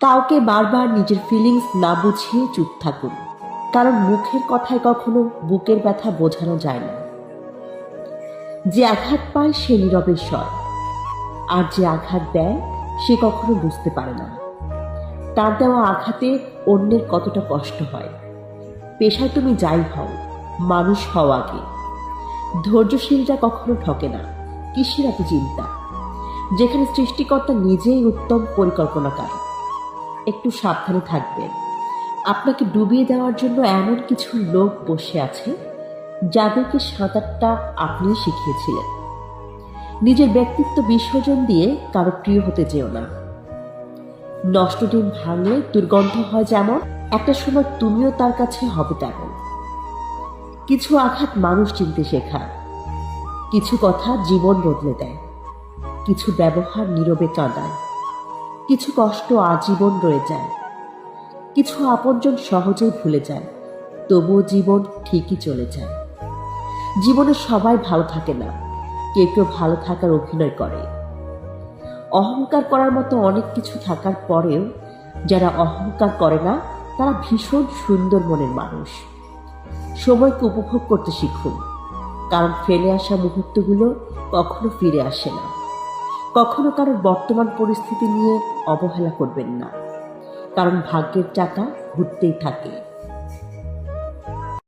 কাউকে বারবার নিজের ফিলিংস না বুঝিয়ে চুপ থাকুন, কারণ মুখের কথায় কখনো বুকের ব্যথা বোঝানো যায় না। যে আঘাত পায় সে নীরবে সয়, আর যে আঘাত দেয় সে কখনো বুঝতে পারে না তার দেওয়া আঘাতে অন্যের কতটা কষ্ট হয়। পেশায় তুমি যাই হও, মানুষ হও আগে। ধৈর্যশীলরা কখনো ঠকে না। কিসের এত চিন্তা, যেখানে সৃষ্টিকর্তা নিজেই উত্তম পরিকল্পনাকার। একটু সাবধানে থাকবেন। আপনাকে ডুবিয়ে দেওয়ার জন্য এমন কিছু লোক বসে আছে যাদেরকে সাঁতারটা আপনি শিখিয়েছিলেন। নিজের ব্যক্তিত্ব বিসর্জন দিয়ে কারো প্রিয় হতে যেও না। নষ্ট ডিম ভাঙলে দুর্গন্ধ হয় যেমন, একটা সময় তুমিও তার কাছে হবে তেমন। কিছু আঘাত মানুষ চিনতে শেখায়, কিছু কথা জীবন বদলে দেয়, কিছু ব্যবহার নীরবে কাঁদায়, কিছু কষ্ট আজীবন রয়ে যায়, কিছু আপনজন সহজেই ভুলে যায়, তবুও জীবন ঠিকই চলে যায়। জীবনে সবাই ভালো থাকে না, কেউ কেউ ভালো থাকার অভিনয় করে। অহংকার করার মতো অনেক কিছু থাকার পরেও যারা অহংকার করে না তারা ভীষণ সুন্দর মনের মানুষ। সময়কে উপভোগ করতে শিখুন, কারণ ফেলে আসা মুহূর্তগুলো কখনো ফিরে আসে না। কখনো কারোর বর্তমান পরিস্থিতি নিয়ে অবহেলা করবেন না, কারণ ভাগ্যের চাকা ঘুরতেই থাকে।